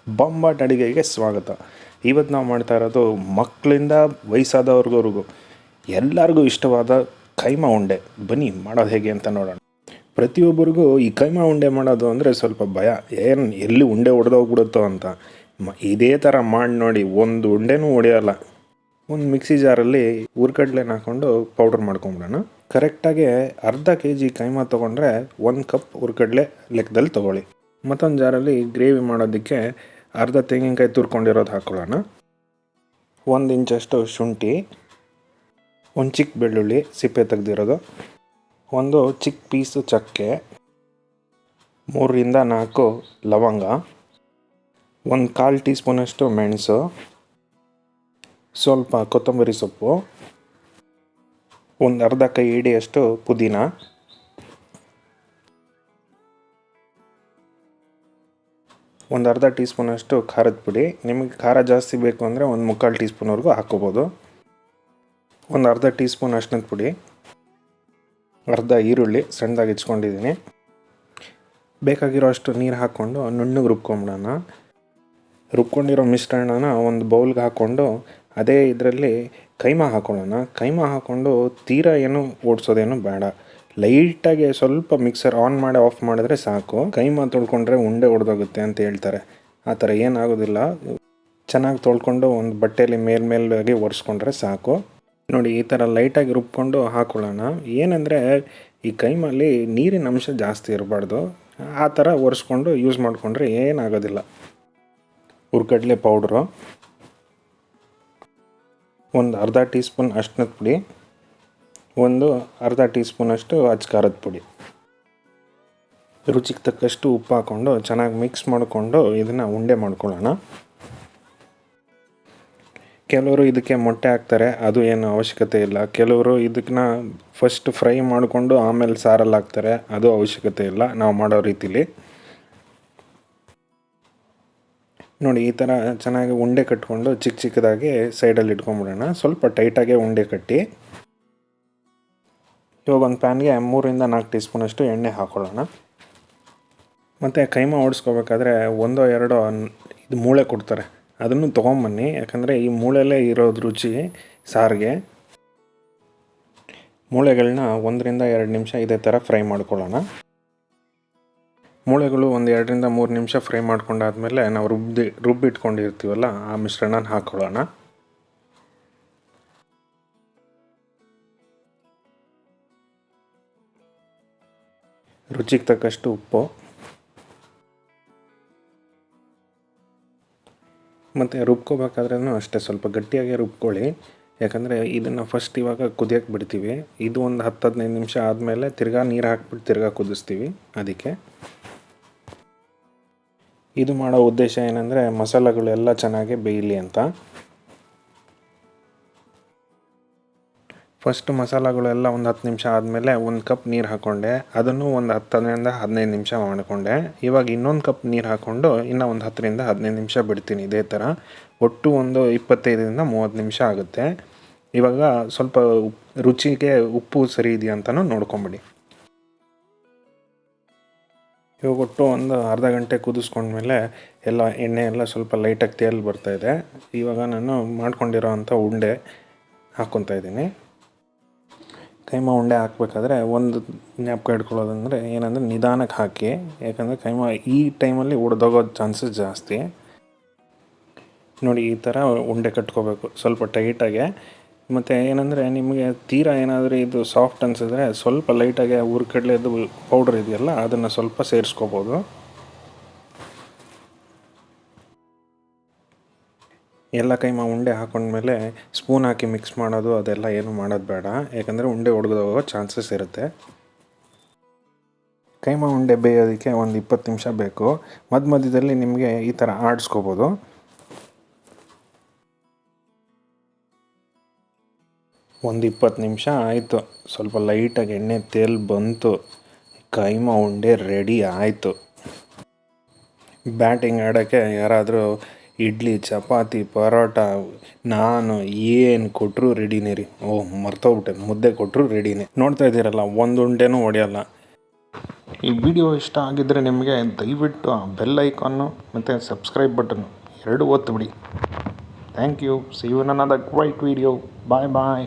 ಬೊಂಬಾಟ್ ಅಡುಗೆಗೆ ಸ್ವಾಗತ. ಇವತ್ತು ನಾವು ಮಾಡ್ತಾ ಇರೋದು ಮಕ್ಕಳಿಂದ ವಯಸ್ಸಾದವ್ರಿಗೂ ಎಲ್ಲರಿಗೂ ಇಷ್ಟವಾದ ಕೈಮಾ ಉಂಡೆ. ಬನ್ನಿ ಮಾಡೋದು ಹೇಗೆ ಅಂತ ನೋಡೋಣ. ಪ್ರತಿಯೊಬ್ಬರಿಗೂ ಈ ಕೈಮಾ ಉಂಡೆ ಮಾಡೋದು ಅಂದರೆ ಸ್ವಲ್ಪ ಭಯ, ಎಲ್ಲಿ ಉಂಡೆ ಒಡೆದೋಗ್ಬಿಡುತ್ತೋ ಅಂತ. ಇದೇ ಥರ ಮಾಡಿ ನೋಡಿ, ಒಂದು ಉಂಡೆನೂ ಒಡೆಯೋಲ್ಲ. ಒಂದು ಮಿಕ್ಸಿ ಜಾರಲ್ಲಿ ಹುರ್ಗಡ್ಲೆನ ಹಾಕ್ಕೊಂಡು ಪೌಡ್ರ್ ಮಾಡ್ಕೊಂಬಿಡೋಣ. ಕರೆಕ್ಟಾಗಿ ಅರ್ಧ kg ಕೈಮಾ ತೊಗೊಂಡ್ರೆ 1 ಕಪ್ ಹುರ್ಗಡ್ಲೆ ಲೆಕ್ಕದಲ್ಲಿ ತೊಗೊಳ್ಳಿ. ಮತ್ತೊಂದು ಜಾರಲ್ಲಿ ಗ್ರೇವಿ ಮಾಡೋದಕ್ಕೆ ಅರ್ಧ ತೆಂಗಿನಕಾಯಿ ತುರ್ಕೊಂಡಿರೋದು ಹಾಕ್ಕೊಳ್ಳೋಣ. 1 ಇಂಚಷ್ಟು ಶುಂಠಿ, ಒಂದು ಚಿಕ್ಕ ಬೆಳ್ಳುಳ್ಳಿ ಸಿಪ್ಪೆ ತೆಗೆದಿರೋದು, ಒಂದು ಚಿಕ್ಕ ಪೀಸು ಚಕ್ಕೆ, 3 ರಿಂದ 4 ಲವಂಗ, 1/4 ಟೀ ಸ್ಪೂನಷ್ಟು ಮೆಣಸು, ಸ್ವಲ್ಪ ಕೊತ್ತಂಬರಿ ಸೊಪ್ಪು, ಒಂದು ಅರ್ಧ ಕೈ ಹಿಡಿಯಷ್ಟು ಪುದೀನ, ಒಂದು ಅರ್ಧ ಟೀ ಸ್ಪೂನಷ್ಟು ಖಾರದ ಪುಡಿ. ನಿಮಗೆ ಖಾರ ಜಾಸ್ತಿ ಬೇಕು ಅಂದರೆ ಒಂದು 3/4 ಟೀ ಸ್ಪೂನ್ವರೆಗೂ ಹಾಕ್ಕೋಬೋದು. ಒಂದು ಅರ್ಧ ಟೀ ಸ್ಪೂನ್ ಅರಿಶಿಣದ ಪುಡಿ, ಅರ್ಧ ಈರುಳ್ಳಿ ಸಣ್ಣದಾಗಿ ಹೆಚ್ಕೊಂಡಿದ್ದೀನಿ. ಬೇಕಾಗಿರೋ ಅಷ್ಟು ನೀರು ಹಾಕ್ಕೊಂಡು ನುಣ್ಣಗೆ ರುಬ್ಕೊಂಬಿಡೋಣ. ರುಬ್ಕೊಂಡಿರೋ ಮಿಶ್ರಣನ ಒಂದು ಬೌಲ್ಗೆ ಹಾಕ್ಕೊಂಡು ಅದೇ ಇದರಲ್ಲಿ ಕೈಮಾ ಹಾಕ್ಕೊಳ್ಳೋಣ. ಕೈಮಾ ಹಾಕ್ಕೊಂಡು ತೀರಾ ಏನು ಓಡಿಸೋದೇನು ಬೇಡ, ಲೈಟಾಗಿ ಸ್ವಲ್ಪ ಮಿಕ್ಸರ್ ಆನ್ ಮಾಡಿ ಆಫ್ ಮಾಡಿದ್ರೆ ಸಾಕು. ಕೈಮಾ ತೊಳ್ಕೊಂಡ್ರೆ ಉಂಡೆ ಒಡೆದೋಗುತ್ತೆ ಅಂತ ಹೇಳ್ತಾರೆ. ಆ ಥರ ಏನಾಗೋದಿಲ್ಲ. ಚೆನ್ನಾಗಿ ತೊಳ್ಕೊಂಡು ಒಂದು ಬಟ್ಟೆಯಲ್ಲಿ ಮೇಲ್ಮೇಲಾಗಿ ಒರೆಸ್ಕೊಂಡ್ರೆ ಸಾಕು. ನೋಡಿ, ಈ ಥರ ಲೈಟಾಗಿ ರುಬ್ಕೊಂಡು ಹಾಕ್ಕೊಳ್ಳೋಣ. ಏನಂದರೆ ಈ ಕೈಮಲ್ಲಿ ನೀರಿನ ಅಂಶ ಜಾಸ್ತಿ ಇರಬಾರ್ದು. ಆ ಥರ ಒರೆಸ್ಕೊಂಡು ಯೂಸ್ ಮಾಡಿಕೊಂಡ್ರೆ ಏನಾಗೋದಿಲ್ಲ. ಹುರ್ಗಡ್ಲೆ ಪೌಡ್ರು, ಒಂದು ಅರ್ಧ ಟೀ ಸ್ಪೂನ್ ಅರಿಶಿಣದ ಪುಡಿ, ಒಂದು ಅರ್ಧ ಟೀ ಸ್ಪೂನಷ್ಟು ಅಚ್ಕಾರದ ಪುಡಿ, ರುಚಿಗೆ ತಕ್ಕಷ್ಟು ಉಪ್ಪು ಹಾಕ್ಕೊಂಡು ಚೆನ್ನಾಗಿ ಮಿಕ್ಸ್ ಮಾಡಿಕೊಂಡು ಇದನ್ನು ಉಂಡೆ ಮಾಡ್ಕೊಳ್ಳೋಣ. ಕೆಲವರು ಇದಕ್ಕೆ ಮೊಟ್ಟೆ ಹಾಕ್ತಾರೆ, ಅದು ಏನು ಅವಶ್ಯಕತೆ ಇಲ್ಲ. ಕೆಲವರು ಇದನ್ನ ಫಸ್ಟ್ ಫ್ರೈ ಮಾಡಿಕೊಂಡು ಆಮೇಲೆ ಸಾರಲ್ಲಿ ಹಾಕ್ತಾರೆ, ಅದು ಅವಶ್ಯಕತೆ ಇಲ್ಲ ನಾವು ಮಾಡೋ ರೀತಿಲಿ. ನೋಡಿ, ಈ ಥರ ಚೆನ್ನಾಗಿ ಉಂಡೆ ಕಟ್ಕೊಂಡು ಚಿಕ್ಕ ಚಿಕ್ಕದಾಗಿ ಸೈಡಲ್ಲಿ ಇಟ್ಕೊಂಬಿಡೋಣ. ಸ್ವಲ್ಪ ಟೈಟಾಗೆ ಉಂಡೆ ಕಟ್ಟಿ ಇವಾಗ ಒಂದು ಪ್ಯಾನ್ಗೆ 3 ರಿಂದ 4 ಟೀ ಸ್ಪೂನಷ್ಟು ಎಣ್ಣೆ ಹಾಕ್ಕೊಳ್ಳೋಣ. ಮತ್ತು ಕೈಮಾ ಓಡಿಸ್ಕೋಬೇಕಾದ್ರೆ 1-2 ಇದು ಮೂಳೆ ಕೊಡ್ತಾರೆ, ಅದನ್ನು ತೊಗೊಂಬನ್ನಿ. ಯಾಕಂದರೆ ಈ ಮೂಳೆಯಲ್ಲೇ ಇರೋದು ರುಚಿ ಸಾರಿಗೆ. ಮೂಳೆಗಳನ್ನ 1 ರಿಂದ 2 ನಿಮಿಷ ಇದೇ ಥರ ಫ್ರೈ ಮಾಡ್ಕೊಳ್ಳೋಣ. ಮೂಳೆಗಳು 1-2 ರಿಂದ 3 ನಿಮಿಷ ಫ್ರೈ ಮಾಡ್ಕೊಂಡಾದ್ಮೇಲೆ ನಾವು ರುಬ್ಬಿಟ್ಕೊಂಡಿರ್ತೀವಲ್ಲ ಆ ಮಿಶ್ರಣ ಹಾಕ್ಕೊಳ್ಳೋಣ. ರುಚಿಗೆ ತಕ್ಕಷ್ಟು ಉಪ್ಪು ಮತ್ತು ರುಬ್ಕೋಬೇಕಾದ್ರೂ ಅಷ್ಟೇ ಸ್ವಲ್ಪ ಗಟ್ಟಿಯಾಗಿ ರುಬ್ಕೊಳ್ಳಿ. ಯಾಕಂದರೆ ಇದನ್ನು ಫಸ್ಟ್ ಇವಾಗ ಕುದಿಯೋಕ್ಕೆ ಬಿಡ್ತೀವಿ. ಇದು ಒಂದು 10-15 ನಿಮಿಷ ಆದಮೇಲೆ ತಿರ್ಗಾ ನೀರು ಹಾಕ್ಬಿಟ್ಟು ತಿರ್ಗಾ ಕುದಿಸ್ತೀವಿ. ಅದಕ್ಕೆ ಇದು ಮಾಡೋ ಉದ್ದೇಶ ಏನಂದರೆ ಮಸಾಲೆಗಳೆಲ್ಲ ಚೆನ್ನಾಗಿ ಬೇಯಲಿ ಅಂತ. ಫಸ್ಟ್ ಮಸಾಲೆಗಳೆಲ್ಲ ಒಂದು 10 ನಿಮಿಷ ಆದಮೇಲೆ 1 ಕಪ್ ನೀರು ಹಾಕ್ಕೊಂಡೆ, ಅದನ್ನು ಒಂದು 10 ರಿಂದ 15 ನಿಮಿಷ ಮಾಡಿಕೊಂಡೆ. ಇವಾಗ ಇನ್ನೊಂದು ಕಪ್ ನೀರು ಹಾಕ್ಕೊಂಡು ಇನ್ನೂ ಒಂದು 10 ರಿಂದ 15 ನಿಮಿಷ ಬಿಡ್ತೀನಿ. ಇದೇ ಥರ ಒಟ್ಟು ಒಂದು 25 ರಿಂದ 30 ನಿಮಿಷ ಆಗುತ್ತೆ. ಇವಾಗ ಸ್ವಲ್ಪ ರುಚಿಗೆ ಉಪ್ಪು ಸರಿ ಇದೆಯಾ ಅಂತಲೂ ನೋಡ್ಕೊಂಬಿಡಿ. ಇವಾಗ ಒಟ್ಟು ಒಂದು ಅರ್ಧ ಗಂಟೆ ಕುದಿಸ್ಕೊಂಡ್ಮೇಲೆ ಎಲ್ಲ ಎಣ್ಣೆ ಎಲ್ಲ ಸ್ವಲ್ಪ ಲೈಟಾಗಿ ತೇಲಿ ಬರ್ತಾಯಿದೆ. ಇವಾಗ ನಾನು ಮಾಡ್ಕೊಂಡಿರೋ ಅಂಥ ಉಂಡೆ ಹಾಕ್ಕೊತಾ ಇದ್ದೀನಿ. ಕೈಮಾ ಉಂಡೆ ಹಾಕಬೇಕಾದ್ರೆ ಒಂದು ಜ್ಞಾಪಕ ಇಟ್ಕೊಳ್ಳೋದಂದರೆ ಏನಂದರೆ ನಿಧಾನಕ್ಕೆ ಹಾಕಿ. ಯಾಕಂದರೆ ಕೈಮಾ ಈ ಟೈಮಲ್ಲಿ ಒಡೆದೋಗೋ ಚಾನ್ಸಸ್ ಜಾಸ್ತಿ. ನೋಡಿ, ಈ ಥರ ಉಂಡೆ ಕಟ್ಕೋಬೇಕು ಸ್ವಲ್ಪ ಟೈಟಾಗೆ. ಮತ್ತು ಏನಂದರೆ ನಿಮಗೆ ತೀರಾ ಏನಾದರೂ ಇದು ಸಾಫ್ಟ್ ಅನಿಸಿದ್ರೆ ಸ್ವಲ್ಪ ಲೈಟಾಗಿ ಹುರ್ಗಡ್ಲೆದು ಪೌಡ್ರ್ ಇದೆಯಲ್ಲ ಅದನ್ನು ಸ್ವಲ್ಪ ಸೇರಿಸ್ಕೋಬೋದು. ಎಲ್ಲ ಕೈಮಾ ಉಂಡೆ ಹಾಕೊಂಡ್ಮೇಲೆ ಸ್ಪೂನ್ ಹಾಕಿ ಮಿಕ್ಸ್ ಮಾಡೋದು ಅದೆಲ್ಲ ಏನು ಮಾಡೋದು ಬೇಡ. ಯಾಕಂದರೆ ಉಂಡೆ ಒಡೆದೋಗೋ ಚಾನ್ಸಸ್ ಇರುತ್ತೆ. ಕೈಮಾ ಉಂಡೆ ಬೇಯೋದಕ್ಕೆ ಒಂದು 20 ನಿಮಿಷ ಬೇಕು. ಮಧ್ಯದಲ್ಲಿ ನಿಮಗೆ ಈ ಥರ ಆಡಿಸ್ಕೋಬೋದು. ಒಂದು 20 ನಿಮಿಷ ಆಯಿತು. ಸ್ವಲ್ಪ ಲೈಟಾಗಿ ಎಣ್ಣೆ ತೇಲ್ ಬಂತು. ಕೈಮಾ ಉಂಡೆ ರೆಡಿ ಆಯಿತು. ಬ್ಯಾಟಿಂಗ್ ಆಡೋಕ್ಕೆ ಯಾರಾದರೂ ಇಡ್ಲಿ, ಚಪಾತಿ, ಪರೋಟ, ನಾನು ಏನು ಕೊಟ್ಟರು ರೆಡಿನೇ ರೀ. ಮರ್ತೋಗ್ಬಿಟ್ಟೆ, ಮುದ್ದೆ ಕೊಟ್ಟರು ರೆಡಿನೇ. ನೋಡ್ತಾ ಇದ್ದೀರಲ್ಲ, ಒಂದು ಉಂಡೆನೂ ಹೊಡೆಯಲ್ಲ. ಈ ವಿಡಿಯೋ ಇಷ್ಟ ಆಗಿದ್ದರೆ ನಿಮಗೆ ದಯವಿಟ್ಟು ಆ ಬೆಲ್ ಐಕಾನ್ನು ಮತ್ತು ಸಬ್ಸ್ಕ್ರೈಬ್ ಬಟನ್ನು ಎರಡು ಒತ್ತಿಬಿಡಿ. Thank you. See you in another great video. Bye bye.